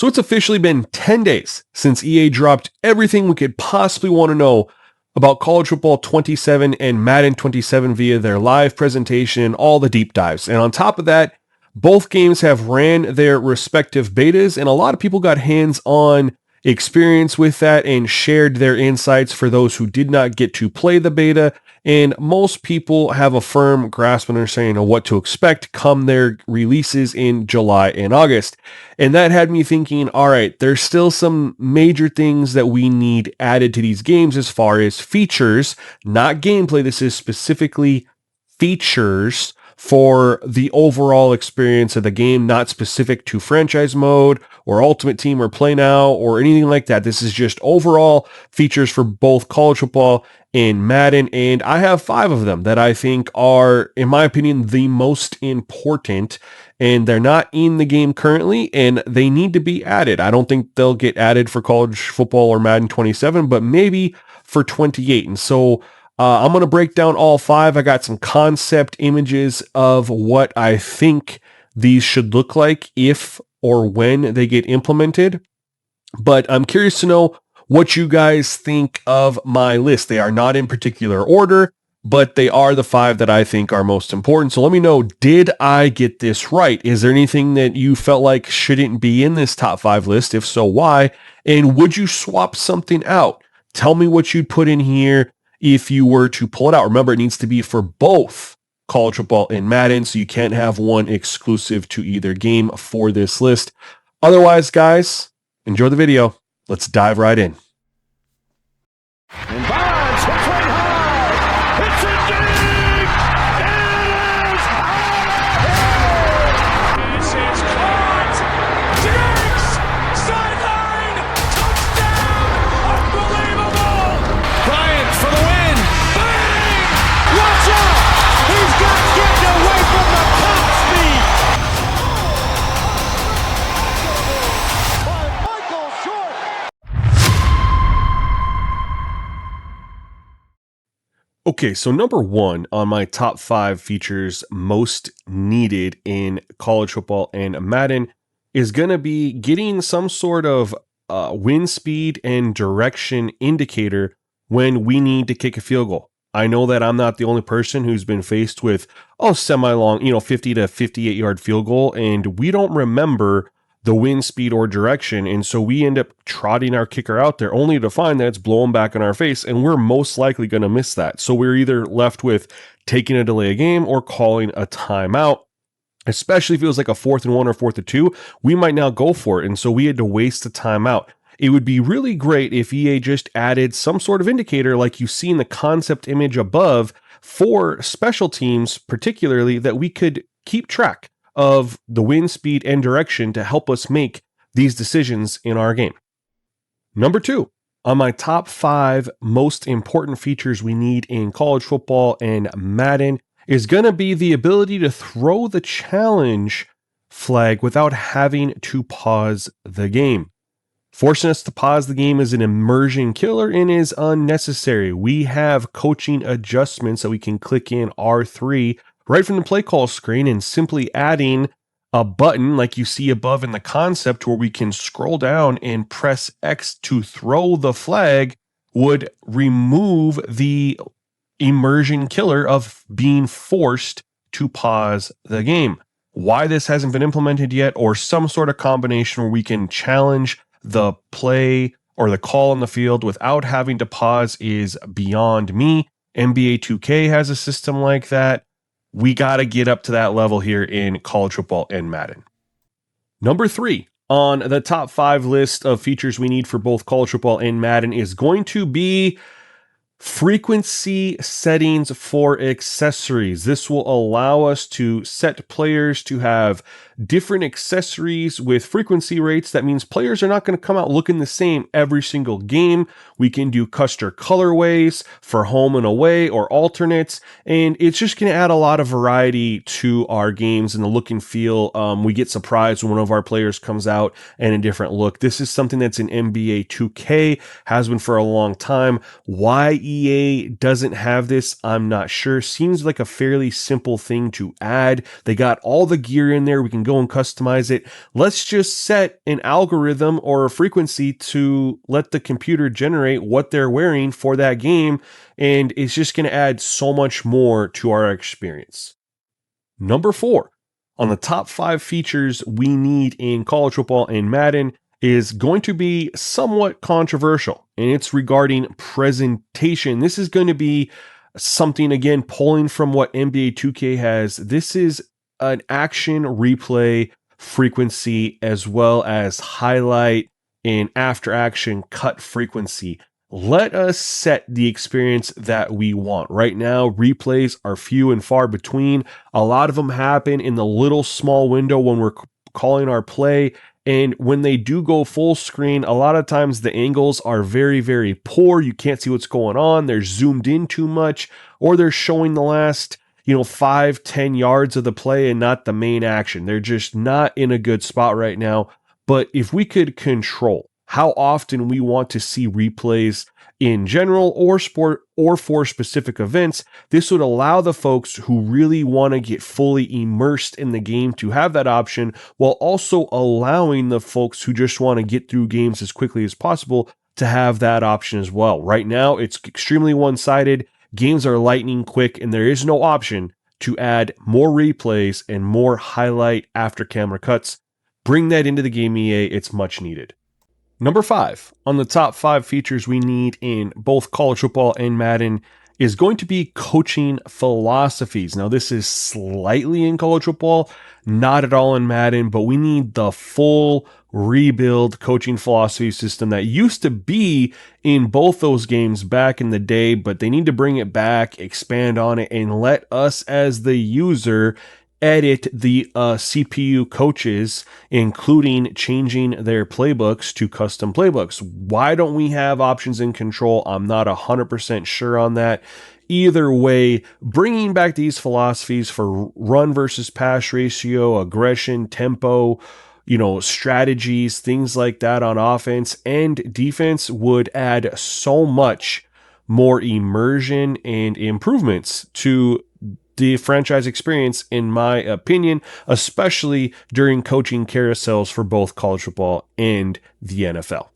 So it's officially been 10 days since EA dropped everything we could possibly want to know about College Football 27 and Madden 27 via their live presentation and all the deep dives. And on top of that, both games have ran their respective betas, and a lot of people got hands-on experience with that and shared their insights for those who did not get to play the beta. And most people have a firm grasp and understanding of what to expect come their releases in July and August. And that had me thinking, all right, there's still some major things that we need added to these games as far as features, not gameplay. This is specifically features for the overall experience of the game, not specific to franchise mode or ultimate team or play now or anything like that. This is just overall features for both college football and Madden. And I have 5 of them that I think are, in my opinion, the most important, and they're not in the game currently and they need to be added. I don't think they'll get added for college football or Madden 27, but maybe for 28. And so I'm going to break down all 5. I got some concept images of what I think these should look like if or when they get implemented. But I'm curious to know what you guys think of my list. They are not in particular order, but they are the 5 that I think are most important. So let me know, did I get this right? Is there anything that you felt like shouldn't be in this top 5 list? If so, why? And would you swap something out? Tell me what you'd put in here if you were to pull it out. Remember, it needs to be for both college football and Madden, so you can't have one exclusive to either game for this list. Otherwise, guys, enjoy the video. Let's dive right in. And Bonds hits one high. It's a dig. It is out of here. This is caught. Diggs. Sideline. Touchdown. Unbelievable. Bryant for the win. Bang. Watch out. He's got getting away from the top speed. By Michael Short. Okay, so number 1 on my top 5 features most needed in college football and Madden is going to be getting some sort of wind speed and direction indicator when we need to kick a field goal. I know that I'm not the only person who's been faced with semi-long, 50 to 58 yard field goal, and we don't remember the wind speed or direction, and so we end up trotting our kicker out there only to find that it's blowing back in our face, and we're most likely going to miss that. So we're either left with taking a delay of game or calling a timeout. Especially if it was like a 4th and 1 or 4th and 2, we might now go for it, and so we had to waste the timeout. It would be really great if EA just added some sort of indicator like you see in the concept image above for special teams, particularly, that we could keep track of the wind speed and direction to help us make these decisions in our game. Number 2, on my top 5 most important features we need in college football and Madden is going to be the ability to throw the challenge flag without having to pause the game. Forcing us to pause the game is an immersion killer and is unnecessary. We have coaching adjustments that we can click in R3 right from the play call screen, and simply adding a button like you see above in the concept where we can scroll down and press X to throw the flag would remove the immersion killer of being forced to pause the game. Why this hasn't been implemented yet, or some sort of combination where we can challenge the play or the call on the field without having to pause, is beyond me. NBA 2K has a system like that. We got to get up to that level here in college football and Madden. Number 3 on the top 5 list of features we need for both college football and Madden is going to be frequency settings for accessories. This will allow us to set players to have different accessories with frequency rates. That means players are not going to come out looking the same every single game. We can do custom colorways for home and away or alternates, and it's just going to add a lot of variety to our games and the look and feel. We get surprised when one of our players comes out in a different look. This is something that's in NBA 2K, has been for a long time. Why EA doesn't have this, I'm not sure. Seems like a fairly simple thing to add. They got all the gear in there. We can go go and customize it. Let's just set an algorithm or a frequency to let the computer generate what they're wearing for that game, and it's just going to add so much more to our experience. Number 4 on the top 5 features we need in college football and Madden is going to be somewhat controversial, and it's regarding presentation. This is going to be something, again, pulling from what NBA 2K has. This is an action replay frequency as well as highlight and after action cut frequency. Let us set the experience that we want. Right now, replays are few and far between. A lot of them happen in the little small window when we're calling our play. And when they do go full screen, a lot of times the angles are very, very poor. You can't see what's going on. They're zoomed in too much, or they're showing the last, 5-10 yards of the play and not the main action. They're just not in a good spot right now. But if we could control how often we want to see replays in general or sport or for specific events, this would allow the folks who really want to get fully immersed in the game to have that option, while also allowing the folks who just want to get through games as quickly as possible to have that option as well. Right now, it's extremely one-sided. Games are lightning quick, and there is no option to add more replays and more highlight after camera cuts. Bring that into the game, EA. It's much needed. Number 5 on the top 5 features we need in both college football and Madden is going to be coaching philosophies. Now, this is slightly in college football, not at all in Madden, but we need the full rebuild coaching philosophy system that used to be in both those games back in the day, but they need to bring it back, expand on it, and let us as the user edit the CPU coaches, including changing their playbooks to custom playbooks. Why don't we have options in control? I'm not 100% sure on that. Either way, bringing back these philosophies for run versus pass ratio, aggression, tempo, strategies, things like that on offense and defense would add so much more immersion and improvements to the franchise experience, in my opinion, especially during coaching carousels for both college football and the NFL.